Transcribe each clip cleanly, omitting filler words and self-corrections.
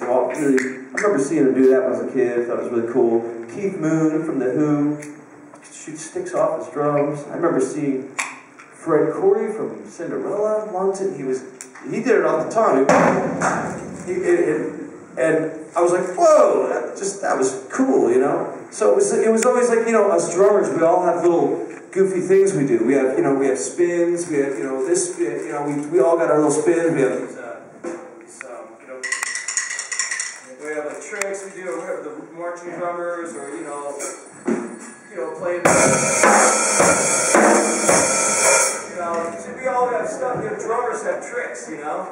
all really, I remember seeing him do that when I was a kid. I thought it was really cool. Keith Moon from The Who shoots sticks off his drums. I remember seeing Fred Coury from Cinderella once, and he did it all the time. And I was like, whoa, that was cool, you know? So it was always like, you know, us drummers, we all have little goofy things we do. We have, you know, we have spins, we have, you know, this, you know, we all got our little spins, we have these, you know, we have like tricks we do, we have the marching drummers, or, you know, playing, so we all have stuff, you know, drummers have tricks, you know,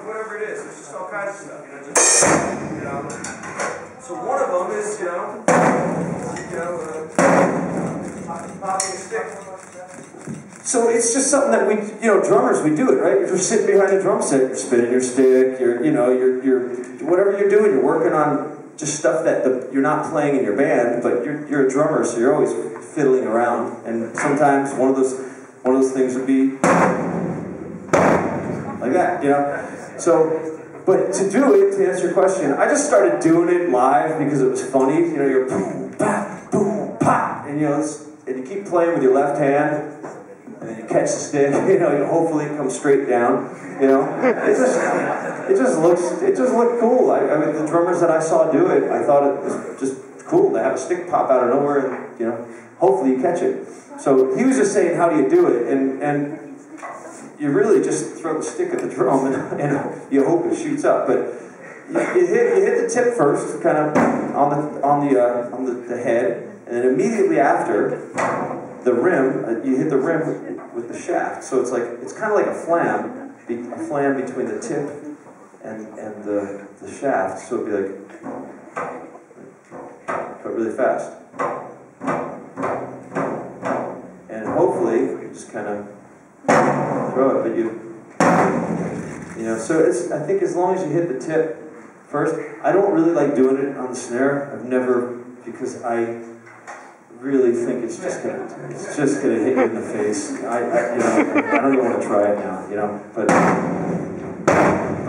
whatever it is, there's just all kinds of stuff, you know, so one of them is, popping a stick. So it's just something that we, you know, drummers, we do it, right? You're sitting behind a drum set, you're spinning your stick, you're whatever you're doing, you're working on just stuff that you're not playing in your band, but you're a drummer, so you're always fiddling around, and sometimes one of those things would be like that, you know? So, but to do it, to answer your question, I just started doing it live because it was funny. You know, you're boom, pop, and you know, and you keep playing with your left hand, and then you catch the stick. You know, hopefully it comes straight down. You know, it just looked cool. I mean, the drummers that I saw do it, I thought it was just cool to have a stick pop out of nowhere, and you know, hopefully you catch it. So he was just saying, how do you do it? And you really just throw the stick at the drum, and you hope it shoots up. But you hit the tip first, kind of on the head, and then immediately after the rim, you hit the rim with the shaft. So it's kind of like a flam between the tip and the shaft. So it'd be like, but really fast, and hopefully you just kind of throw it, but you know, so I think as long as you hit the tip first. I don't really like doing it on the snare. I've never, because I really think it's just gonna hit you in the face. You know, I don't even want to try it now, you know, but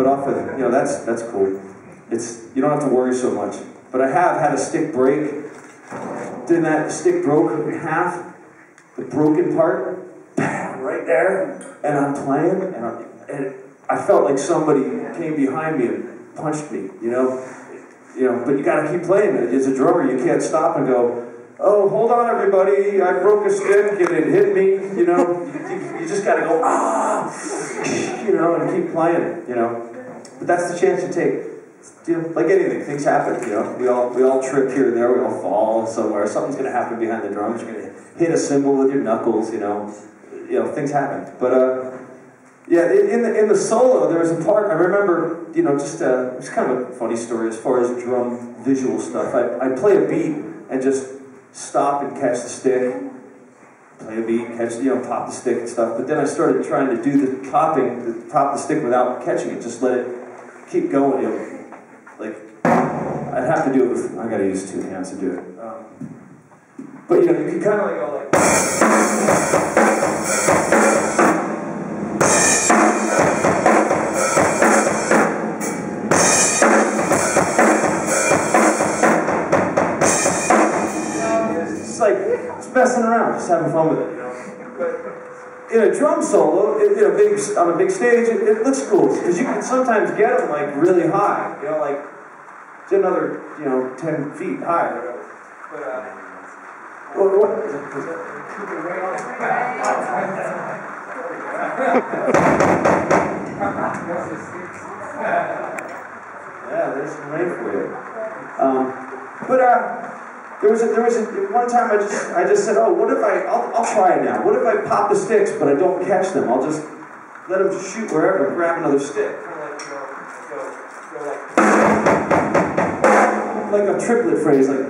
off of, you know, that's cool. You don't have to worry so much. But I have had a stick break. Then that stick broke in half, the broken part, right there, and I'm playing, and I felt like somebody came behind me and punched me, you know, but you gotta keep playing it. As a drummer, you can't stop and go, oh, hold on everybody, I broke a stick and it hit me, you know. You just gotta go, you know, and keep playing, you know. But that's the chance you take. You know, like anything, things happen, you know. We all trip here and there, we all fall somewhere. Something's gonna happen behind the drums. You're gonna hit a cymbal with your knuckles, you know. Things happen. But yeah, in the solo, there was a part I remember. You know, just it's kind of a funny story as far as drum visual stuff. I play a beat and just stop and catch the stick. Play a beat, catch, you know, pop the stick and stuff. But then I started trying to do the popping, pop the stick without catching it. Just let it keep going. You know, like I'd have to do it with. I gotta use two hands to do it. But you know, you can kind of like go like. It's messing around, just having fun with it, you know. But in a drum solo, on a big stage, it looks cool because you can sometimes get them like really high, you know, like another, you know, 10 feet high or whatever. Yeah, there's some rain for you. There was one time I just said, oh, what if I'll try it now. What if I pop the sticks but I don't catch them? I'll just let them shoot wherever and grab another stick. Kind of like a triplet phrase, like.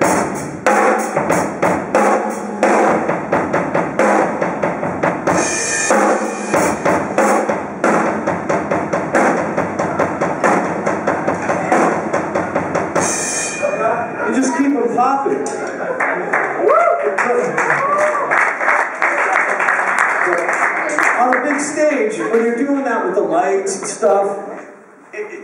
You just keep them popping. On a big stage, when you're doing that with the lights and stuff,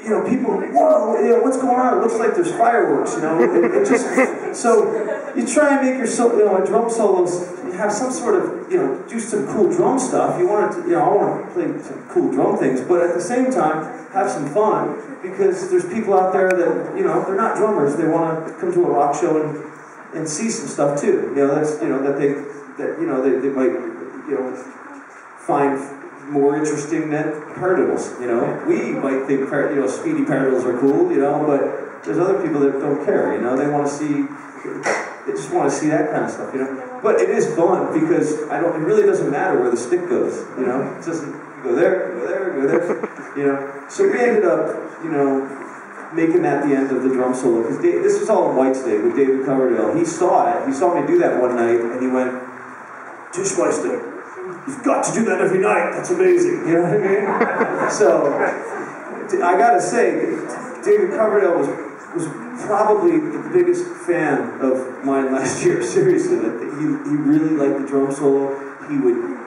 you know, people, whoa, you know, what's going on? It looks like there's fireworks, you know. It just, so you try and make your you know, drum solos have some sort of, you know, do some cool drum stuff. You want to, you know, I want to play some cool drum things, but at the same time, have some fun, because there's people out there that, you know, they're not drummers. They want to come to a rock show and see some stuff too. You know, that's, you know, that you know, they might, you know, find more interesting than paradiddles. You know, we might think, you know, speedy paradiddles are cool, you know, but there's other people that don't care. You know, they want to see. They just want to see that kind of stuff, you know. But it is fun, because it really doesn't matter where the stick goes, you know. It doesn't go there, go there, go there, you know. So we ended up, you know, making that the end of the drum solo, because this was all in Whitesnake with David Coverdale. He saw it. He saw me do that one night, and he went, "Tish Whitesnake, you've got to do that every night. That's amazing." You know what I mean? So I gotta say, David Coverdale was probably the biggest fan of mine last year. Seriously, he really liked the drum solo. He would,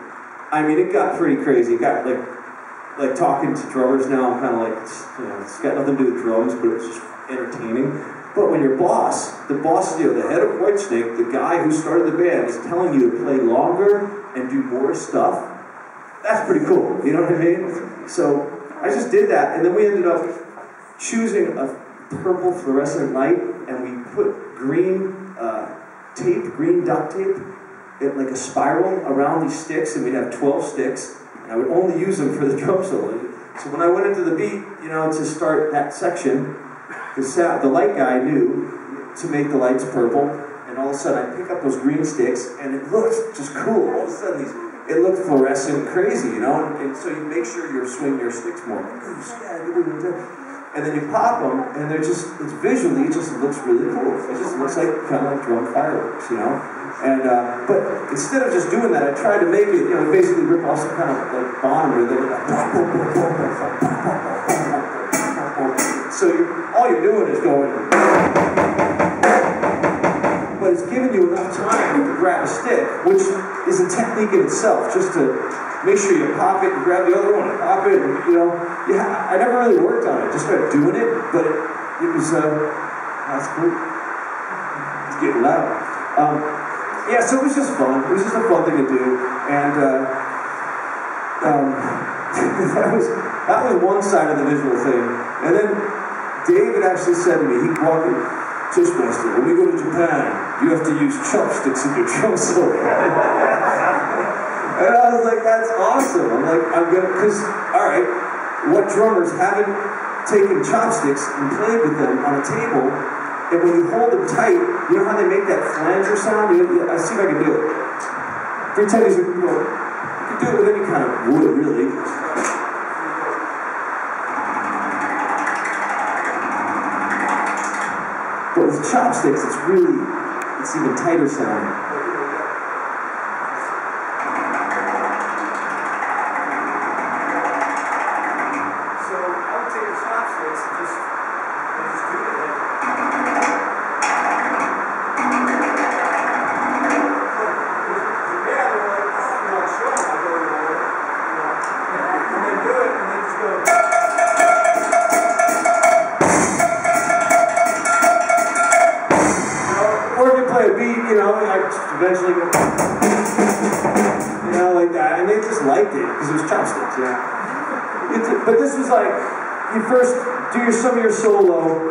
I mean, it got pretty crazy. It got like talking to drummers now. I'm kind of like, you know, it's got nothing to do with drums, but it's just entertaining. But when your boss, the boss, you know, the head of Whitesnake, the guy who started the band, is telling you to play longer and do more stuff, that's pretty cool. You know what I mean? So I just did that, and then we ended up choosing a purple fluorescent light, and we put green green duct tape, like a spiral around these sticks, and we'd have 12 sticks, and I would only use them for the drum solo. So when I went into the beat, you know, to start that section, the light guy knew to make the lights purple, and all of a sudden I pick up those green sticks, and it looked just cool. All of a sudden it looked fluorescent crazy, you know, and so you make sure you're swinging your sticks more. And then you pop them, and they're just, it's visually, it just looks really cool. It just looks like, kind of like drum fireworks, you know? And, but instead of just doing that, I tried to make it, you know, basically rip off some kind of like Bond rhythm. So all you're doing is going, but it's giving you enough time to grab a stick, which is a technique in itself, just to make sure you pop it and grab the other one and pop it, and, you know, yeah, I never really worked on it, just started doing it, but it was, that's cool. It's getting loud. Yeah, so it was just fun. It was just a fun thing to do, and that was one side of the visual thing. And then David actually said to me, he walked in, "Tishmaster, when we go to Japan, you have to use chopsticks in your drum solo." And I was like, that's awesome. I'm like, I'm gonna, because, alright, what drummers haven't taken chopsticks and played with them on a table, and when you hold them tight, you know how they make that flanger sound? I see if I can do it. Pretend you can do it with any kind of wood, really. But with chopsticks, it's even tighter sound. You know, I eventually go, you know, like that, and they just liked it because it was chopsticks, you know. But this was like, you first do some of your solo.